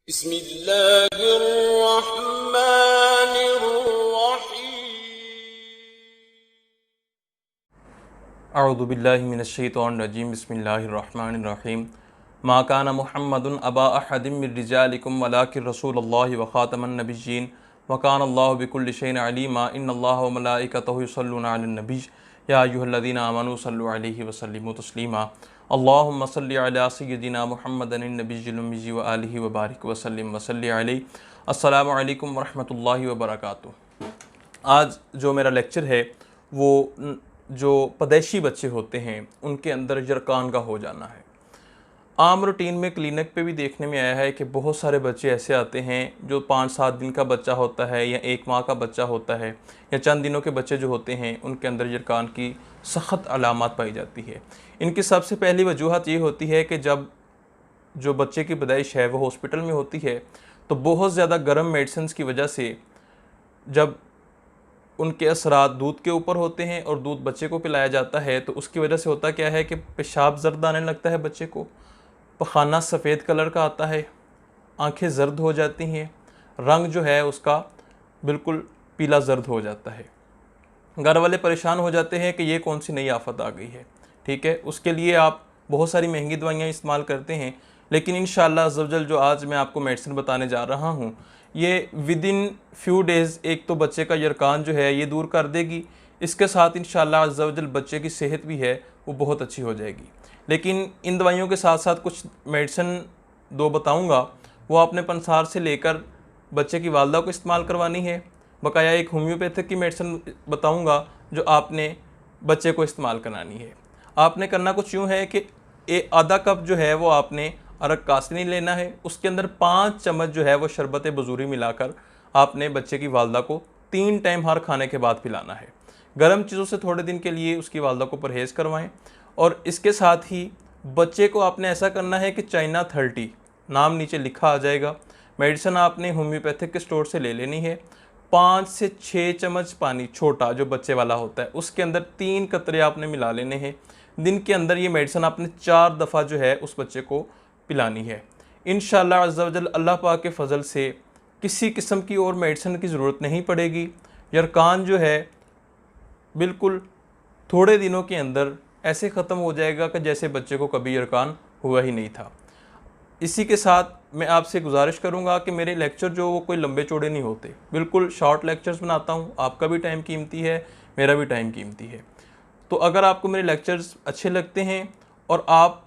अऊज़ु बिल्लाहि मिनश्शैतानिर्रजीम बिस्मिल्लाहिर्रहमानिर्रहीम मा काना मुहम्मदुन अबा अहदिम मिर रिजालिकुम वलाकिन रसूलुल्लाहि व खातमन नबिय्यीन व कानल्लाहु बिकुल्लि शैइन अलीमा इन्नल्लाहा व मलाइकतहु युसल्लूना अलन नबी या अय्युहल्लज़ीना आमनू सल्लु अलैहि व सल्लिमू तस्लीमा अल्लाहुम्मा सल्लि अला सय्यिदिना मुहम्मदिन नबिय्यिल उम्मी व आलिहि व बारिक व सल्लिम व सल्लि अलैहि। अस्सलामु अलैकुम व रहमतुल्लाहि व बरकातुहू। आज जो मेरा लेक्चर है वो जो पैदाइशी बच्चे होते हैं उनके अंदर जरकान का हो जाना है। आम रूटीन में क्लिनिक पे भी देखने में आया है कि बहुत सारे बच्चे ऐसे आते हैं जो 5-7 दिन का बच्चा होता है या 1 माह का बच्चा होता है या चंद दिनों के बच्चे जो होते हैं उनके अंदर जरकान की सख्त अलामत पाई जाती है। इनकी सबसे पहली वजूहत ये होती है कि जब जो बच्चे की पैदाइश है वो हॉस्पिटल में होती है तो बहुत ज़्यादा गर्म मेडिसिन की वजह से जब उनके असरात दूध के ऊपर होते हैं और दूध बच्चे को पिलाया जाता है तो उसकी वजह से होता क्या है कि पेशाब जर्द आने लगता है, बच्चे को पखाना सफ़ेद कलर का आता है, आंखें जर्द हो जाती हैं, रंग जो है उसका बिल्कुल पीला जर्द हो जाता है। घर वाले परेशान हो जाते हैं कि ये कौन सी नई आफत आ गई है। ठीक है, उसके लिए आप बहुत सारी महंगी दवाइयाँ इस्तेमाल करते हैं, लेकिन इंशाअल्लाह अज़्ज़वजल जो आज मैं आपको मेडिसिन बताने जा रहा हूँ ये विद इन फ्यू डेज़ एक तो बच्चे का यरकान जो है ये दूर कर देगी। इसके साथ इंशाअल्लाह अज़्ज़वजल बच्चे की सेहत भी है वो बहुत अच्छी हो जाएगी। लेकिन इन दवाइयों के साथ साथ कुछ मेडिसिन 2 बताऊँगा, वो आपने पंसार से लेकर बच्चे की वालदा को इस्तेमाल करवानी है। बकाया एक होम्योपैथिक की मेडिसिन बताऊँगा जो आपने बच्चे को इस्तेमाल करानी है। आपने करना कुछ यूँ है कि आधा कप जो है वो आपने अरक कासनी लेना है, उसके अंदर 5 चम्मच जो है वो शरबत बजूरी मिलाकर आपने बच्चे की वालदा को 3 टाइम हर खाने के बाद पिलाना है। गर्म चीज़ों से थोड़े दिन के लिए उसकी वालदा को परहेज़ करवाएं। और इसके साथ ही बच्चे को आपने ऐसा करना है कि चाइना 30 नाम नीचे लिखा आ जाएगा, मेडिसिन आपने होम्योपैथिक के स्टोर से ले लेनी है। 5 से 6 चम्मच पानी छोटा जो बच्चे वाला होता है उसके अंदर 3 कतरे आपने मिला लेने हैं। दिन के अंदर ये मेडिसिन आपने 4 दफ़ा जो है उस बच्चे को पिलानी है। इंशाअल्लाह अज़्ज़वजल अल्लाह पाक के फ़ज़ल से किसी किस्म की और मेडिसिन की ज़रूरत नहीं पड़ेगी। यरकान जो है बिल्कुल थोड़े दिनों के अंदर ऐसे ख़त्म हो जाएगा कि जैसे बच्चे को कभी यरकान हुआ ही नहीं था। इसी के साथ मैं आपसे गुजारिश करूंगा कि मेरे लेक्चर जो वो कोई लंबे चौड़े नहीं होते, बिल्कुल शॉर्ट लेक्चर्स बनाता हूं। आपका भी टाइम कीमती है, मेरा भी टाइम कीमती है। तो अगर आपको मेरे लेक्चर्स अच्छे लगते हैं और आप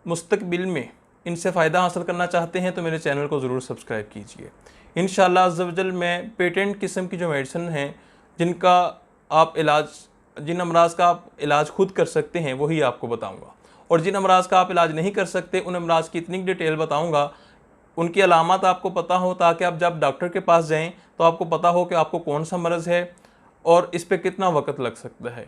मुस्तकबिल में इनसे फ़ायदा हासिल करना चाहते हैं तो मेरे चैनल को ज़रूर सब्सक्राइब कीजिए। इंशाअल्लाह अज़्ज़वजल मैं पेटेंट किस्म की जो मेडिसिन हैं जिनका आप इलाज, जिन अमराज़ का आप इलाज खुद कर सकते हैं वही आपको बताऊँगा, और जिन अमराज़ का आप इलाज नहीं कर सकते उन अमराज़ की इतनी डिटेल बताऊंगा, उनकी अलामत आपको पता हो ताकि आप जब डॉक्टर के पास जाएं तो आपको पता हो कि आपको कौन सा मर्ज़ है और इस पे कितना वक्त लग सकता है।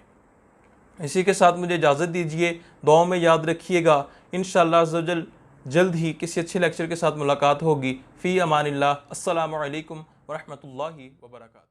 इसी के साथ मुझे इजाज़त दीजिए, दुआ में याद रखिएगा। इंशाअल्लाह अज़्ज़वजल जल्द ही किसी अच्छे लेक्चर के साथ मुलाकात होगी। फ़ी अमानिल्लाह। अस्सलामु अलैकुम व रहमतुल्लाहि व बरकातुहू।